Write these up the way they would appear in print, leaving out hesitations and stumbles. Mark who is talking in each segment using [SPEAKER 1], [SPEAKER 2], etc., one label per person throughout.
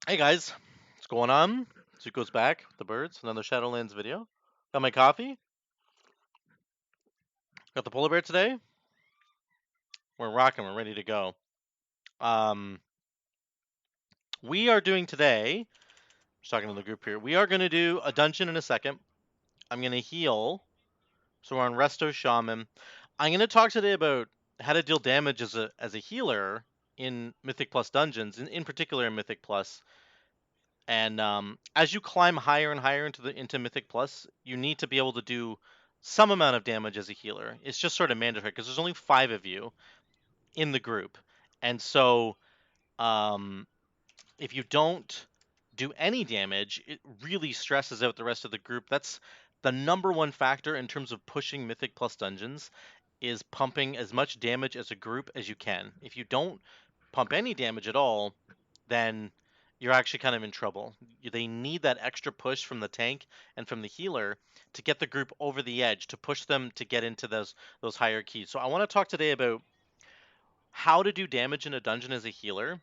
[SPEAKER 1] Hey guys, what's going on? Zuko's back with the birds, another Shadowlands video. Got my coffee, got the polar bear today. We're rocking, we're ready to go. Um, we are doing today, just talking to the group here, we are going to do a dungeon in a second. I'm going to heal, so we're on Resto Shaman. I'm going to talk today about how to deal damage as a healer in Mythic Plus dungeons, in particular in Mythic Plus. And as you climb higher and higher into Mythic Plus, you need to be able to do some amount of damage as a healer. It's just sort of mandatory because there's only 5 of you in the group, and so um, if you don't do any damage, it really stresses out the rest of the group. That's the number one factor in terms of pushing Mythic Plus dungeons is pumping as much damage as a group as you can. If you don't pump any damage at all, then you're actually kind of in trouble. They need that extra push from the tank and from the healer to get the group over the edge, to push them to get into those higher keys. So I want to talk today about how to do damage in a dungeon as a healer.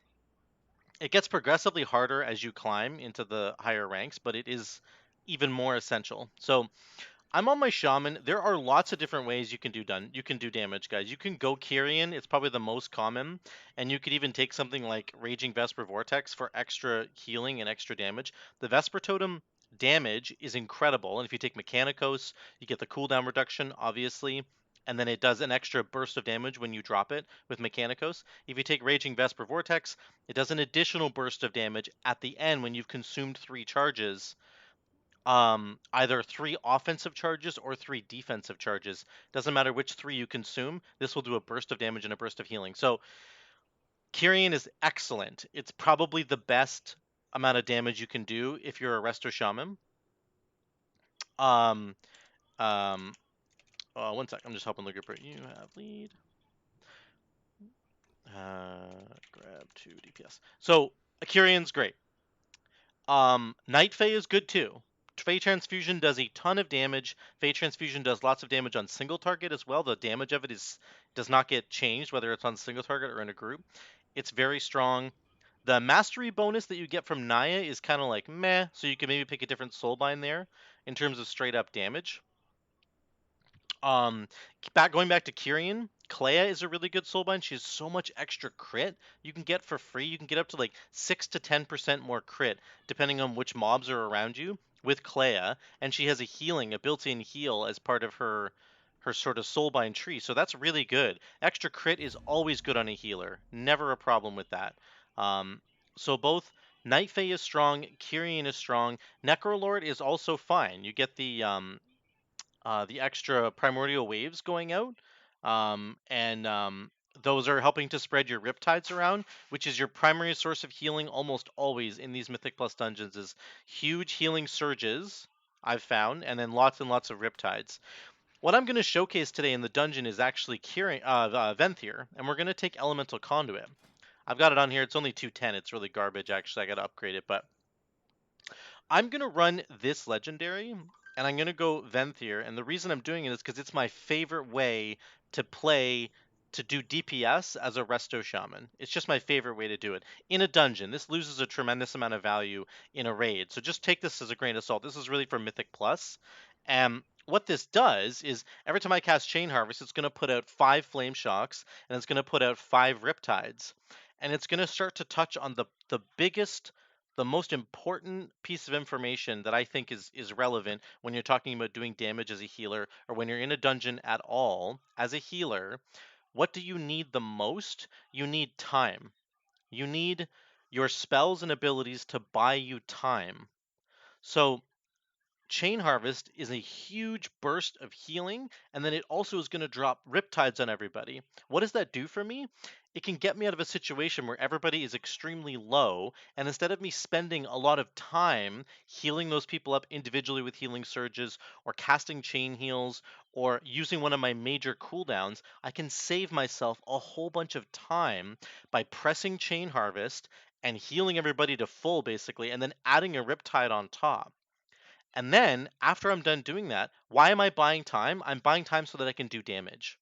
[SPEAKER 1] It gets progressively harder as you climb into the higher ranks, but it is even more essential. So I'm on my shaman. There are lots of different ways you can do damage, guys. You can go Kyrian, it's probably the most common, and you could even take something like Raging Vesper Vortex for extra healing and extra damage. The Vesper Totem damage is incredible, and if you take Mechanicos, you get the cooldown reduction, obviously, and then it does an extra burst of damage when you drop it with Mechanicos. If you take Raging Vesper Vortex, it does an additional burst of damage at the end when you've consumed 3 charges, either 3 offensive charges or 3 defensive charges. Doesn't matter which 3 you consume, this will do a burst of damage and a burst of healing. So Kyrian is excellent. It's probably the best amount of damage you can do if you're a Resto Shaman. Um, um, One sec, I'm just helping the group. You have lead. Grab 2 DPS. So Kyrian's great. Night Fae is good too. Fae Transfusion does a ton of damage. Fae Transfusion does lots of damage on single target as well. The damage of it does not get changed whether it's on single target or in a group. It's very strong. The mastery bonus that you get from Naya is kind of like meh, so you can maybe pick a different soulbind there in terms of straight up damage. Um, going back to Kyrian, Clea is a really good soulbind. She has so much extra crit you can get for free. You can get up to like 6 to 10% more crit depending on which mobs are around you with Clea, and she has a built-in heal as part of her sort of soulbind tree. So that's really good. Extra crit is always good on a healer. Never a problem with that. Um, so both Night Fae is strong, Kyrian is strong, Necrolord is also fine. You get the extra primordial waves going out, and those are helping to spread your riptides around, which is your primary source of healing almost always in these Mythic Plus dungeons. Is huge healing surges I've found, and then lots and lots of riptides. What I'm going to showcase today in the dungeon is actually Venthyr, and we're going to take Elemental Conduit. I've got it on here. It's only 210. It's really garbage, actually. I got to upgrade it, but I'm going to run this legendary, and I'm going to go Venthyr, and the reason I'm doing it is because it's my favorite way to play to do DPS as a Resto Shaman. It's just my favorite way to do it. In a dungeon, this loses a tremendous amount of value in a raid, so just take this as a grain of salt. This is really for Mythic Plus, and what this does is every time I cast Chain Harvest, it's going to put out 5 Flame Shocks, and it's going to put out 5 Riptides, and it's going to start to touch on the biggest, the most important piece of information that I think is relevant when you're talking about doing damage as a healer, or when you're in a dungeon at all as a healer. What do you need the most? You need time. You need your spells and abilities to buy you time. So Chain Harvest is a huge burst of healing, and then it also is going to drop Riptides on everybody. What does that do for me? It can get me out of a situation where everybody is extremely low, and instead of me spending a lot of time healing those people up individually with healing surges, or casting chain heals, or using one of my major cooldowns, I can save myself a whole bunch of time by pressing Chain Harvest and healing everybody to full, basically, and then adding a Riptide on top. And then after I'm done doing that, why am I buying time? I'm buying time so that I can do damage.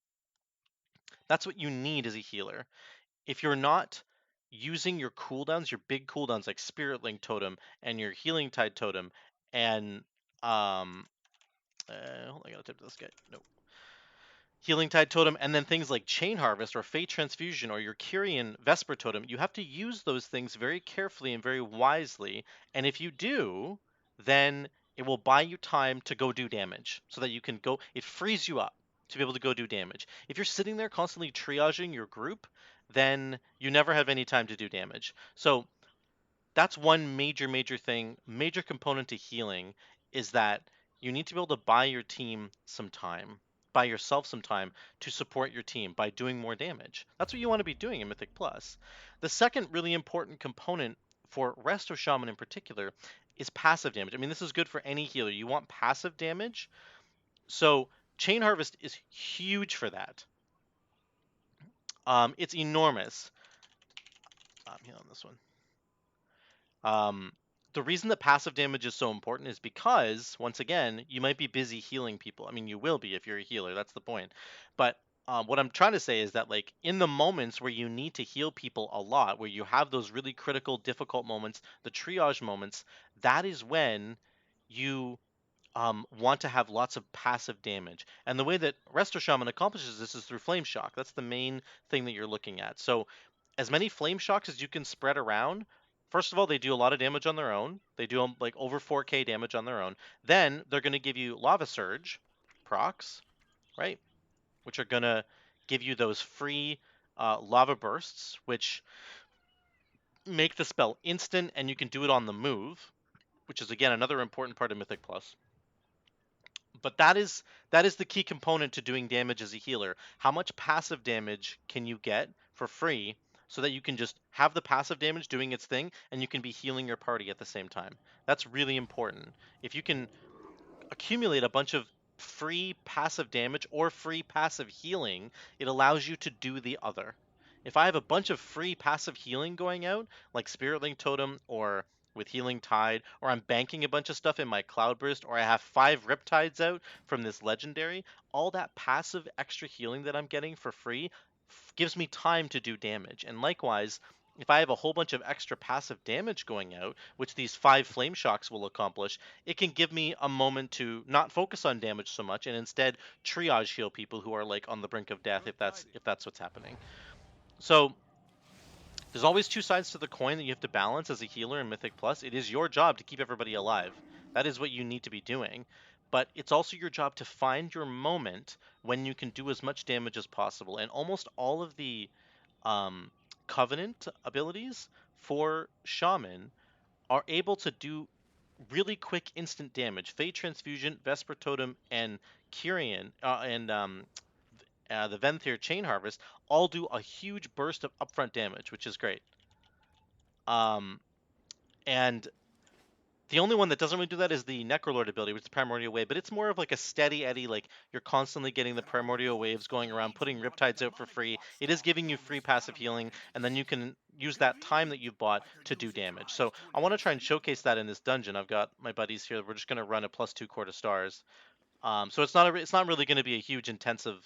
[SPEAKER 1] That's what you need as a healer. If you're not using your cooldowns, your big cooldowns like Spirit Link Totem and your Healing Tide Totem, and hold on, I gotta tip this guy. Nope. Healing Tide Totem, and then things like Chain Harvest or Fate Transfusion or your Kyrian Vesper Totem, you have to use those things very carefully and very wisely. And if you do, then it will buy you time to go do damage so that you can go, it frees you up to be able to go do damage. If you're sitting there constantly triaging your group, then you never have any time to do damage. So that's one major thing, major component to healing is that you need to be able to buy your team some time, buy yourself some time to support your team by doing more damage. That's what you want to be doing in Mythic Plus. The second really important component for Resto Shaman in particular is passive damage. I mean, this is good for any healer. You want passive damage. So Chain Harvest is huge for that. It's enormous. I'm healing this one. The reason that passive damage is so important is because, once again, you might be busy healing people. I mean, you will be if you're a healer. That's the point. But what I'm trying to say is that, like, in the moments where you need to heal people a lot, where you have those really critical, difficult moments, the triage moments, that is when you want to have lots of passive damage. And the way that Resto Shaman accomplishes this is through Flame Shock. That's the main thing that you're looking at. So as many Flame Shocks as you can spread around. First of all, they do a lot of damage on their own. They do like over 4k damage on their own. Then they're going to give you Lava Surge procs, right? Which are going to give you those free lava bursts, which make the spell instant and you can do it on the move, which is again another important part of Mythic Plus. But that is the key component to doing damage as a healer. How much passive damage can you get for free so that you can just have the passive damage doing its thing and you can be healing your party at the same time? That's really important. If you can accumulate a bunch of free passive damage or free passive healing, it allows you to do the other. If I have a bunch of free passive healing going out, like Spirit Link Totem or with Healing Tide, or I'm banking a bunch of stuff in my Cloudburst, or I have 5 Riptides out from this legendary, all that passive extra healing that I'm getting for free gives me time to do damage. And likewise, if I have a whole bunch of extra passive damage going out, which these 5 Flame Shocks will accomplish, it can give me a moment to not focus on damage so much and instead triage heal people who are like on the brink of death if that's what's happening. So there's always two sides to the coin that you have to balance as a healer in Mythic Plus. It is your job to keep everybody alive. That is what you need to be doing. But it's also your job to find your moment when you can do as much damage as possible. And almost all of the um, Covenant abilities for Shaman are able to do really quick instant damage. Fate Transfusion, Vesper Totem, and Kyrian, and the Venthyr Chain Harvest all do a huge burst of upfront damage, which is great. Um, and the only one that doesn't really do that is the Necrolord ability, which is the Primordial Wave, but it's more of like a steady eddy, like you're constantly getting the Primordial Waves going around, putting Riptides out for free. It is giving you free passive healing, and then you can use that time that you've bought to do damage. So I want to try and showcase that in this dungeon. I've got my buddies here. We're just going to run a +2 Court of Stars. So it's not really going to be a huge intensive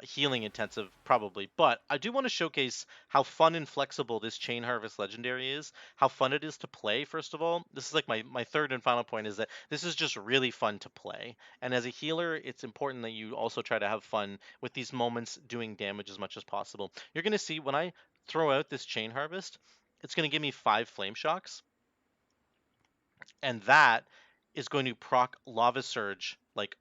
[SPEAKER 1] healing intensive probably, but I do want to showcase how fun and flexible this Chain Harvest Legendary is, how fun it is to play. First of all, this is like my third and final point is that this is just really fun to play, and as a healer it's important that you also try to have fun with these moments doing damage as much as possible. You're going to see when I throw out this Chain Harvest, it's going to give me 5 Flame Shocks, and that is going to proc Lava Surge like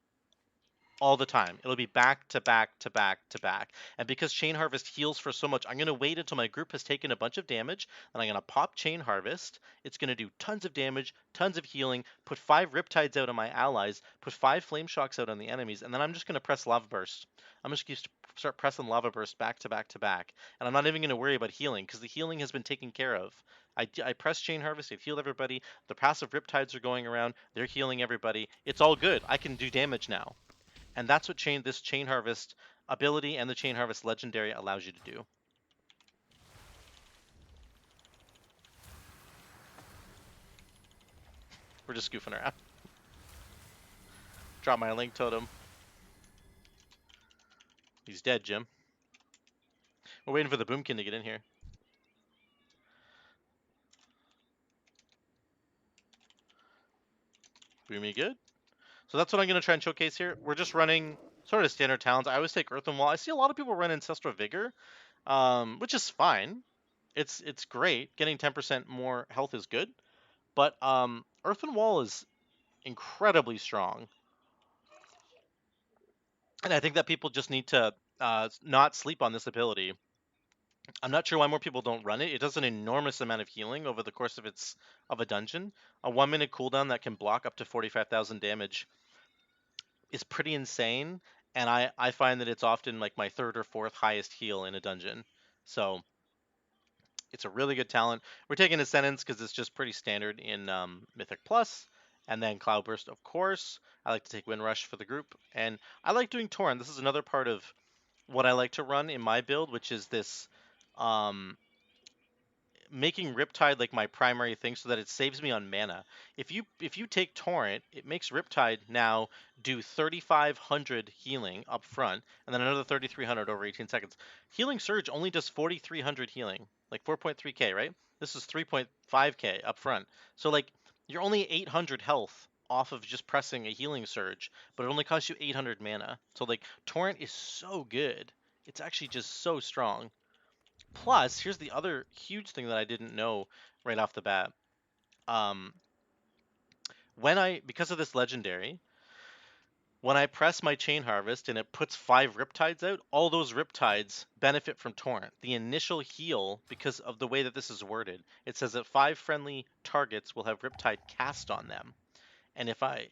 [SPEAKER 1] all the time. It'll be back to back to back to back. And because Chain Harvest heals for so much, I'm going to wait until my group has taken a bunch of damage, and I'm going to pop Chain Harvest. It's going to do tons of damage, tons of healing, put 5 Riptides out on my allies, put 5 Flame Shocks out on the enemies, and then I'm just going to press Lava Burst. I'm just going to start pressing Lava Burst back to back to back. And I'm not even going to worry about healing, because the healing has been taken care of. I press Chain Harvest, I've healed everybody, the passive Riptides are going around, they're healing everybody. It's all good. I can do damage now. And that's what this Chain Harvest ability and the Chain Harvest Legendary allows you to do. We're just goofing around. Drop my Link Totem. He's dead, Jim. We're waiting for the Boomkin to get in here. Boomy good. So that's what I'm going to try and showcase here. We're just running sort of standard talents. I always take Earth and Wall. I see a lot of people run Ancestral Vigor, which is fine. It's great. Getting 10% more health is good. But Earth and Wall is incredibly strong. And I think that people just need to not sleep on this ability. I'm not sure why more people don't run it. It does an enormous amount of healing over the course of a dungeon. A 1-minute cooldown that can block up to 45,000 damage is pretty insane, and I find that it's often like my third or fourth highest heal in a dungeon. So it's a really good talent. We're taking Ascendance because it's just pretty standard in Mythic Plus, and then Cloudburst, of course. I like to take Windrush for the group, and I like doing Torrent. This is another part of what I like to run in my build, which is this making Riptide like my primary thing so that it saves me on mana. If you take Torrent, it makes Riptide now do 3,500 healing up front, and then another 3,300 over 18 seconds. Healing Surge only does 4,300 healing, like 4.3k, right? This is 3.5k up front. So like you're only 800 health off of just pressing a Healing Surge, but it only costs you 800 mana. So like Torrent is so good. It's actually just so strong. Plus, here's the other huge thing that I didn't know right off the bat. Because of this legendary, when I press my Chain Harvest and it puts 5 Riptides out, all those Riptides benefit from Torrent. The initial heal, because of the way that this is worded, it says that 5 friendly targets will have Riptide cast on them. And if I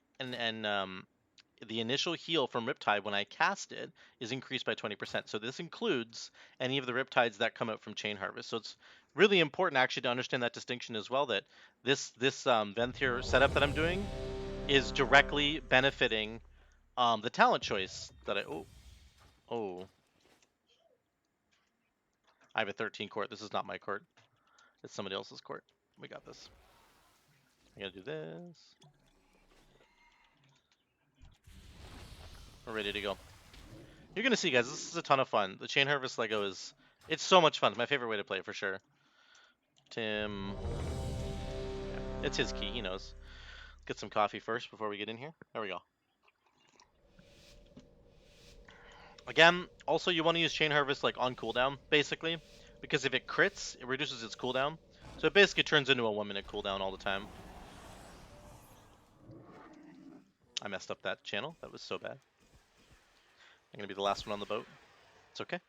[SPEAKER 1] the initial heal from Riptide when I cast it is increased by 20%. So this includes any of the Riptides that come out from Chain Harvest. So it's really important actually to understand that distinction as well, that this Venthyr setup that I'm doing is directly benefiting the talent choice that I have a 13 court. This is not my court. It's somebody else's court. We got this. I gotta do this. We're ready to go. You're gonna see, guys, this is a ton of fun. The Chain Harvest Lego it's so much fun. It's my favorite way to play it for sure. Tim, yeah, it's his key, he knows. Get some coffee first before we get in here. There we go. Again, also you want to use Chain Harvest like on cooldown, basically, because if it crits, it reduces its cooldown. So it basically turns into a 1-minute cooldown all the time. I messed up that channel. That was so bad. I'm gonna be the last one on the boat. It's okay.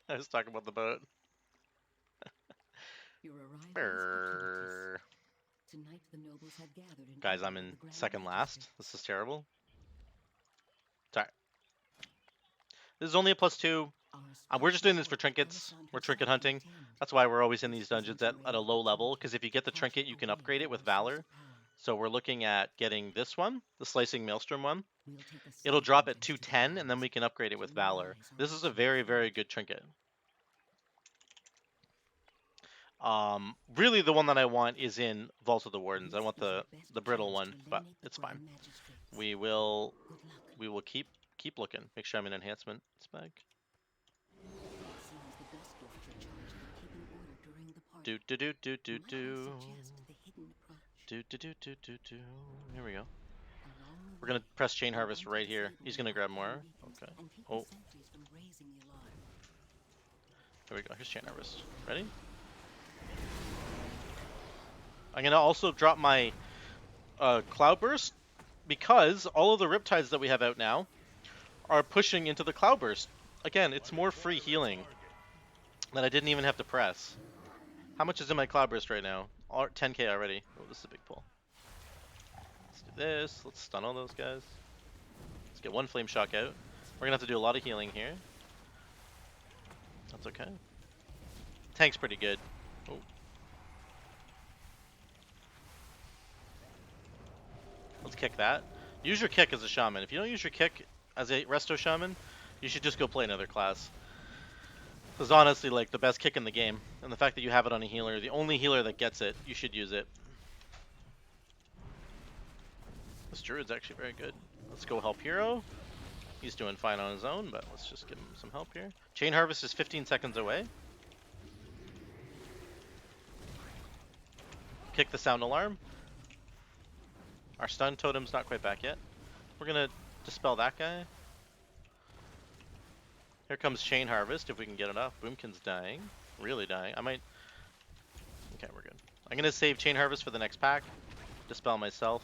[SPEAKER 1] I was talking about the boat. Guys, I'm in second last. This is terrible. Sorry. This is only a +2. We're just doing this for trinkets. We're trinket hunting. That's why we're always in these dungeons at a low level, because if you get the trinket, you can upgrade it with Valor. So we're looking at getting this one, the Slicing Maelstrom one. It'll drop at 210, and then we can upgrade it with Valor. This is a very, very good trinket. Really the one that I want is in Vault of the Wardens. I want the brittle one, but it's fine. We will keep looking. Make sure I'm in enhancement spec. Do do do do do do. Do do do do do do. Here we go. We're gonna press Chain Harvest right here. He's gonna grab more. Okay. Oh. Here we go. Here's Chain Harvest. Ready? I'm gonna also drop my Cloudburst, because all of the Riptides that we have out now are pushing into the Cloudburst. Again, it's more free healing that I didn't even have to press. How much is in my Cloudburst right now? 10k already. Oh, this is a big pull. Let's do this. Let's stun all those guys. Let's get one Flame Shock out. We're gonna have to do a lot of healing here. That's okay. Tank's pretty good. Oh. Let's kick that. Use your kick as a shaman. If you don't use your kick as a Resto Shaman, you should just go play another class. This is honestly like the best kick in the game. And the fact that you have it on a healer, the only healer that gets it, you should use it. This druid's actually very good. Let's go help hero. He's doing fine on his own, but let's just give him some help here. Chain Harvest is 15 seconds away. Kick the sound alarm. Our stun totem's not quite back yet. We're gonna dispel that guy. Here comes Chain Harvest, if we can get it off. Boomkin's dying. Really dying. I might... Okay, we're good. I'm gonna save Chain Harvest for the next pack. Dispel myself.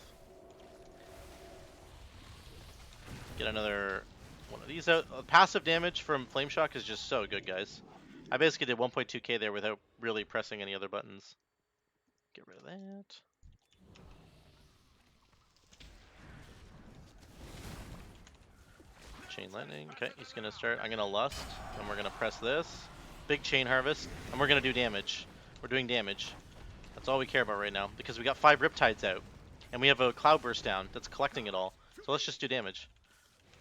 [SPEAKER 1] Get another one of these out. Passive damage from Flame Shock is just so good, guys. I basically did 1.2k there without really pressing any other buttons. Get rid of that. Chain Lightning. Okay, he's gonna start. I'm gonna Lust, and we're gonna press this. Big Chain Harvest, and we're gonna do damage. We're doing damage. That's all we care about right now, because we got 5 Riptides out, and we have a Cloudburst down that's collecting it all. So let's just do damage.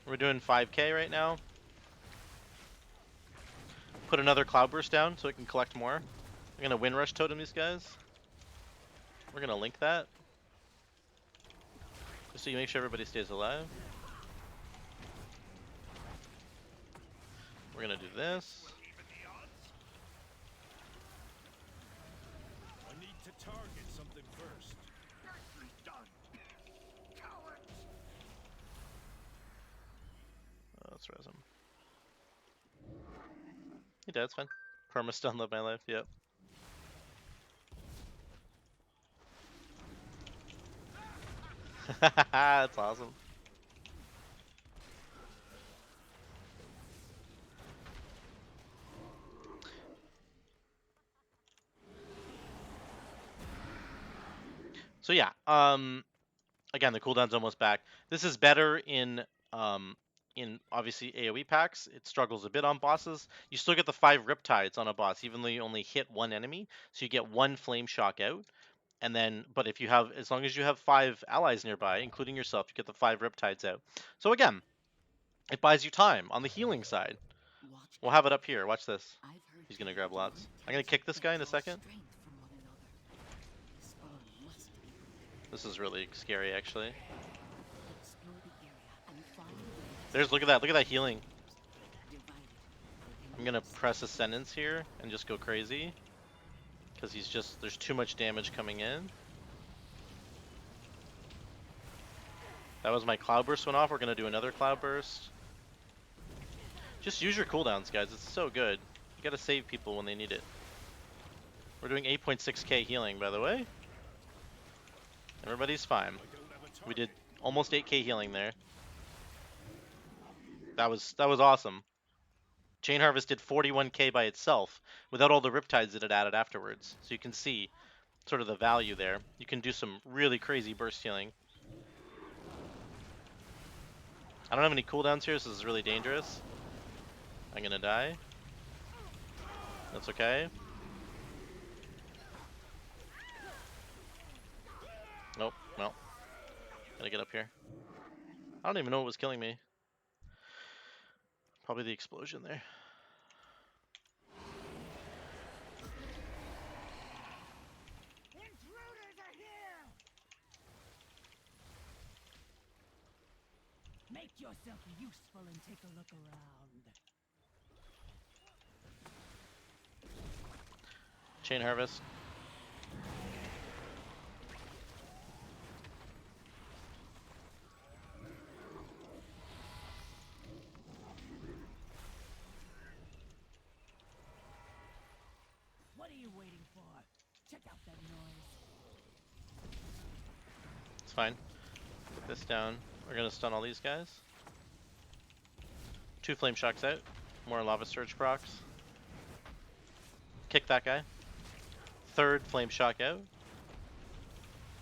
[SPEAKER 1] We're doing 5k right now. Put another Cloudburst down so it can collect more. I'm gonna Windrush Totem these guys. We're gonna link that. Just so you make sure everybody stays alive. We're gonna do this.
[SPEAKER 2] I need to target something first.
[SPEAKER 1] Let's res him. He died, it's fine. Perma stun lived my life, yep. That's awesome. So yeah, again, the cooldown's almost back. This is better in obviously AoE packs. It struggles a bit on bosses. You still get the 5 Riptides on a boss, even though you only hit 1 enemy. So you get 1 Flame Shock out. And then, but if you have, as long as you have 5 allies nearby, including yourself, you get the 5 Riptides out. So again, it buys you time on the healing side. We'll have it up here. Watch this. He's gonna grab lots. I'm gonna kick this guy in a second. This is really scary, actually. Look at that healing. I'm gonna press Ascendance here and just go crazy. Because there's too much damage coming in. That was my Cloudburst went off. We're gonna do another Cloudburst. Just use your cooldowns, guys. It's so good. You gotta save people when they need it. We're doing 8.6k healing, by the way. Everybody's fine. We did almost 8k healing there. That was awesome. Chain Harvest did 41k by itself without all the Riptides that it added afterwards. So you can see sort of the value there. You can do some really crazy burst healing. I don't have any cooldowns here, so this is really dangerous. I'm gonna die. That's okay. Nope, well. Gotta get up here. I don't even know what was killing me. Probably the explosion there.
[SPEAKER 3] Intruders are here! Make yourself useful and take a look around.
[SPEAKER 1] Chain Harvest.
[SPEAKER 3] What are you waiting for? Check out that noise.
[SPEAKER 1] It's fine. Put this down. We're gonna stun all these guys. 2 Flame Shocks out. More Lava Surge procs. Kick that guy. 3rd Flame Shock out.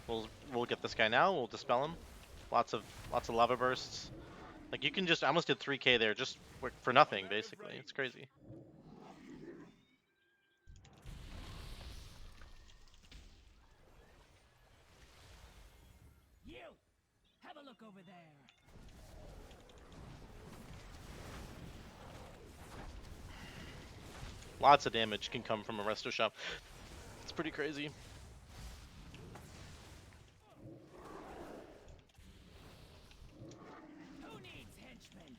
[SPEAKER 1] We'll get this guy now. We'll dispel him. Lots of lava bursts. Like you can just I almost did 3k there just for nothing basically. It's crazy.
[SPEAKER 3] You! Have a look over there.
[SPEAKER 1] Lots of damage can come from a Resto Shaman. It's pretty crazy.
[SPEAKER 3] Who needs henchmen?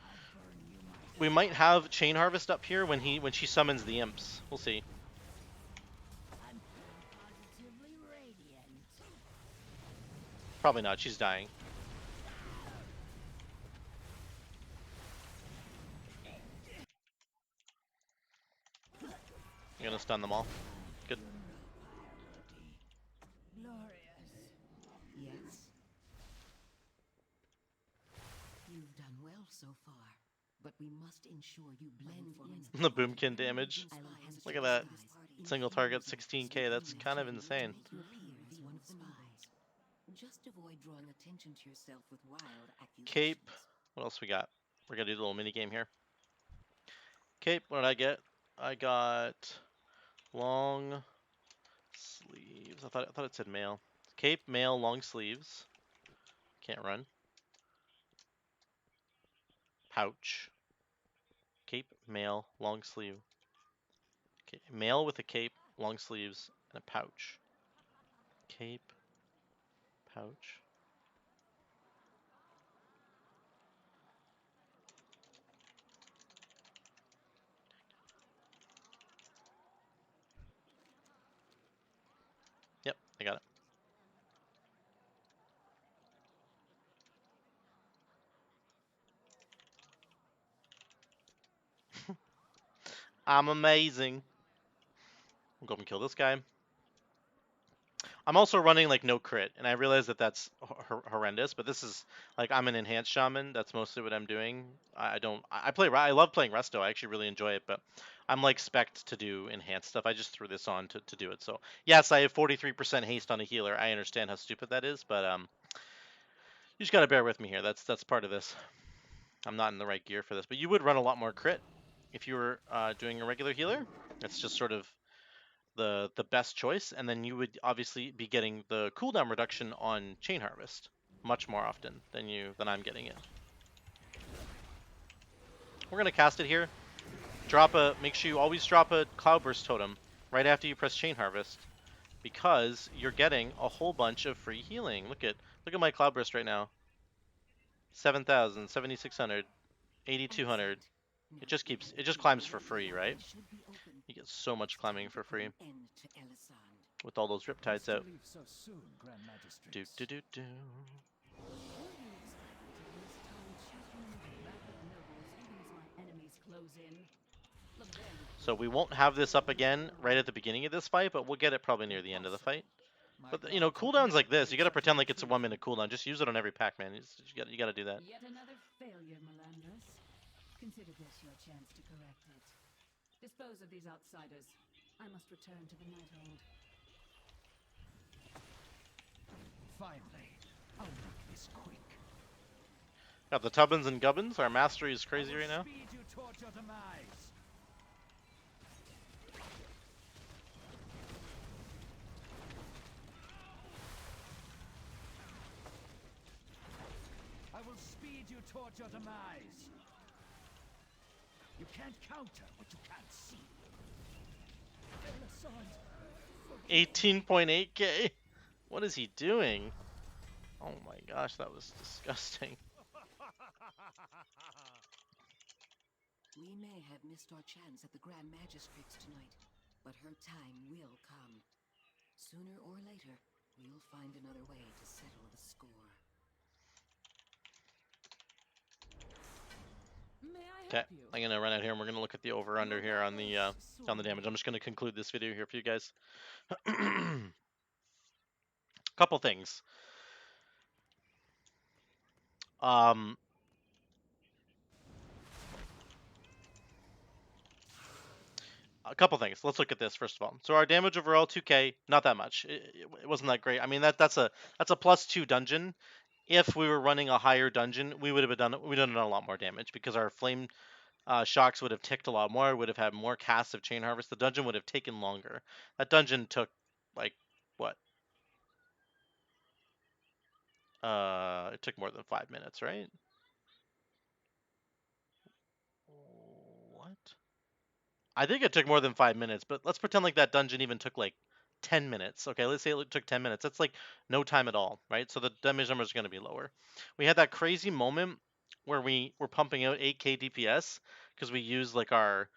[SPEAKER 3] I'll burn you myself.
[SPEAKER 1] We might have Chain Harvest up here when she summons the imps. We'll see.
[SPEAKER 3] I'm feeling positively radiant.
[SPEAKER 1] Probably not. She's dying. I'm gonna stun them all. Good.
[SPEAKER 3] Glorious.
[SPEAKER 4] Yes? You've done well so far, but we must ensure you blend in.
[SPEAKER 1] The boomkin damage. Look at that. Single target 16k. That's kind of insane.
[SPEAKER 4] Make you appear as one of the spies. Just avoid drawing attention to yourself with wild accusations.
[SPEAKER 1] Cape. What else we got? We're gonna do a little mini game here. Cape. What did I get? I got long sleeves. I thought it said male. Cape, male, long sleeves. Can't run. Pouch. Cape, male, long sleeve. Okay, male with a cape, long sleeves, and a pouch. Cape, pouch. Yep, I got it. I'm amazing. We'll go up and kill this guy. I'm also running like no crit, and I realize that that's horrendous. But this is like I'm an enhanced shaman. That's mostly what I'm doing. I don't. I play. I love playing Resto. I actually really enjoy it. But I'm like spec'd to do enhanced stuff. I just threw this on to do it. So yes, I have 43% haste on a healer. I understand how stupid that is, but you just gotta bear with me here. That's part of this. I'm not in the right gear for this, but you would run a lot more crit if you were doing a regular healer. It's just sort of the best choice, and then you would obviously be getting the cooldown reduction on Chain Harvest much more often than I'm getting it. We're gonna cast it here. Make sure you always drop a Cloudburst totem right after you press Chain Harvest, because you're getting a whole bunch of free healing. Look at my Cloudburst right now. 7,000, 7,600, 8,200. It just climbs for free, right? You get so much climbing for free with all those riptides out.
[SPEAKER 2] Leave so soon, Grand Magistrate.
[SPEAKER 1] Do do do do. So we won't have this up again right at the beginning of this fight, but we'll get it probably near the end of the fight. But you know, cooldowns like this, you gotta pretend like it's a 1-minute cooldown. Just use it on every pack, man. You gotta do that.
[SPEAKER 3] Yet another failure, Melandris. Consider this your chance to correct it. Dispose of these outsiders. I must return to the Nighthold.
[SPEAKER 2] Finally, I'll make this quick.
[SPEAKER 1] Got the Tubbins and Gubbins. Our mastery is crazy right now.
[SPEAKER 2] Speed you toward your demise. I will speed you toward your demise. You can't counter what you can't see.
[SPEAKER 1] 18.8k. What is he doing? Oh my gosh, that was disgusting.
[SPEAKER 4] We may have missed our chance at the Grand Magistrates tonight, but her time will come. Sooner or later, we'll find another way to settle the score.
[SPEAKER 3] May I
[SPEAKER 1] Okay,
[SPEAKER 3] help you?
[SPEAKER 1] I'm gonna run out here and we're gonna look at the over/under here on the damage. I'm just gonna conclude this video here for you guys. Couple things. A couple things. Let's look at this first of all. So our damage overall 2k, not that much. It wasn't that great. I mean that's a +2 dungeon. If we were running a higher dungeon, we would have done a lot more damage because our flame shocks would have ticked a lot more. Would have had more casts of Chain Harvest. The dungeon would have taken longer. That dungeon took like what? It took more than 5 minutes, right? What? I think it took more than 5 minutes, but let's pretend like that dungeon even took like 10 minutes. Okay, let's say it took 10 minutes. That's like no time at all, right? So the damage number is going to be lower. We had that crazy moment where we were pumping out 8k DPS because we used like our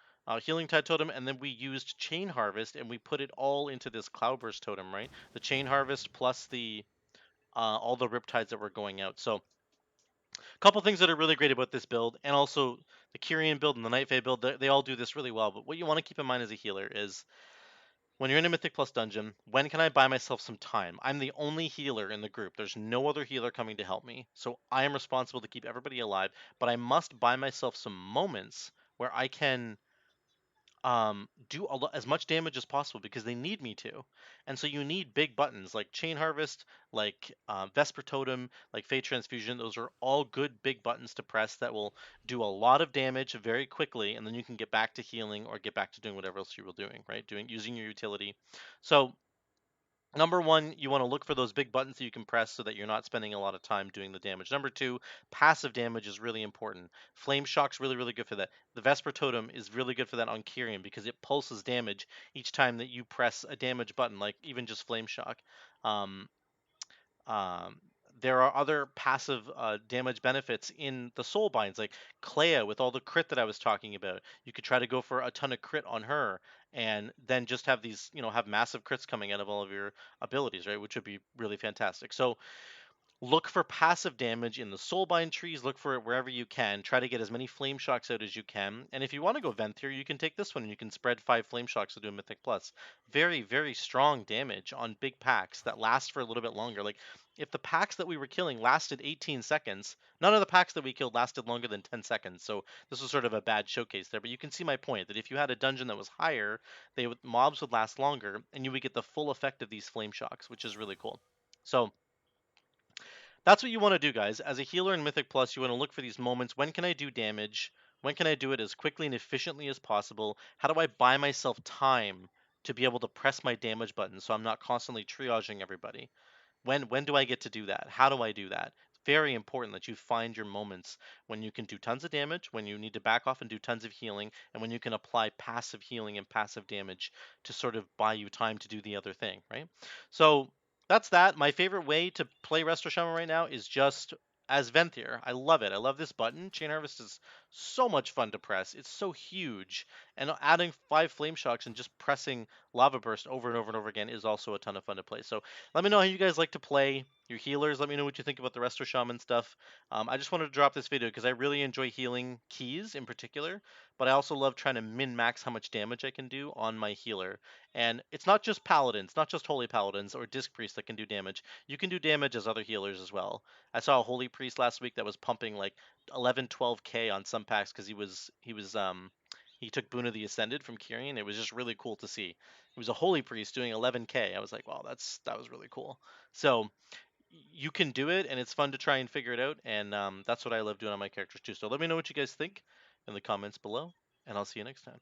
[SPEAKER 1] healing tide totem, and then we used chain harvest and we put it all into this cloudburst totem, right? The chain harvest plus the all the riptides that were going out. So a couple things that are really great about this build, and also the Kyrian build and the Night Fae build, they all do this really well. But what you want to keep in mind as a healer is when you're in a Mythic Plus dungeon, when can I buy myself some time? I'm the only healer in the group. There's no other healer coming to help me. So I am responsible to keep everybody alive, but I must buy myself some moments where I can do as much damage as possible because they need me to. And so you need big buttons like Chain Harvest, like Vesper Totem, like Fate Transfusion. Those are all good big buttons to press that will do a lot of damage very quickly, and then you can get back to healing or get back to doing whatever else you were doing, right? Using your utility. So number one, you want to look for those big buttons that you can press so that you're not spending a lot of time doing the damage. Number two, passive damage is really important. Flame Shock's really, really good for that. The Vesper Totem is really good for that on Kyrian because it pulses damage each time that you press a damage button, like even just Flame Shock. Um, um, there are other passive damage benefits in the soul binds, like Clea with all the crit that I was talking about. You could try to go for a ton of crit on her, and then just have these, have massive crits coming out of all of your abilities, right? Which would be really fantastic. So look for passive damage in the soulbind trees. Look for it wherever you can. Try to get as many flame shocks out as you can. And if you want to go Venthyr, you can take this one and you can spread 5 flame shocks to do a Mythic Plus. Very, very strong damage on big packs that last for a little bit longer. Like, if the packs that we were killing lasted 18 seconds, none of the packs that we killed lasted longer than 10 seconds. So this was sort of a bad showcase there. But you can see my point that if you had a dungeon that was higher, mobs would last longer and you would get the full effect of these flame shocks, which is really cool. So that's what you want to do, guys. As a healer in Mythic Plus, you want to look for these moments. When can I do damage? When can I do it as quickly and efficiently as possible? How do I buy myself time to be able to press my damage button so I'm not constantly triaging everybody? When do I get to do that? How do I do that? It's very important that you find your moments when you can do tons of damage, when you need to back off and do tons of healing, and when you can apply passive healing and passive damage to sort of buy you time to do the other thing, right? So that's that. My favorite way to play Resto Shaman right now is just as Venthyr. I love it. I love this button. Chain Harvest is so much fun to press. It's so huge. And adding 5 Flame Shocks and just pressing Lava Burst over and over and over again is also a ton of fun to play. So let me know how you guys like to play your healers. Let me know what you think about the Resto Shaman stuff. I just wanted to drop this video because I really enjoy healing keys in particular, but I also love trying to min-max how much damage I can do on my healer. And it's not just paladins, not just holy paladins or disc priests that can do damage. You can do damage as other healers as well. I saw a holy priest last week that was pumping like 11, 12k on some packs because he took Boon of the Ascended from Kyrian. It was just really cool to see. It was a holy priest doing 11k. I was like, wow, that was really cool. So you can do it, and it's fun to try and figure it out. And that's what I love doing on my characters too. So let me know what you guys think in the comments below, and I'll see you next time.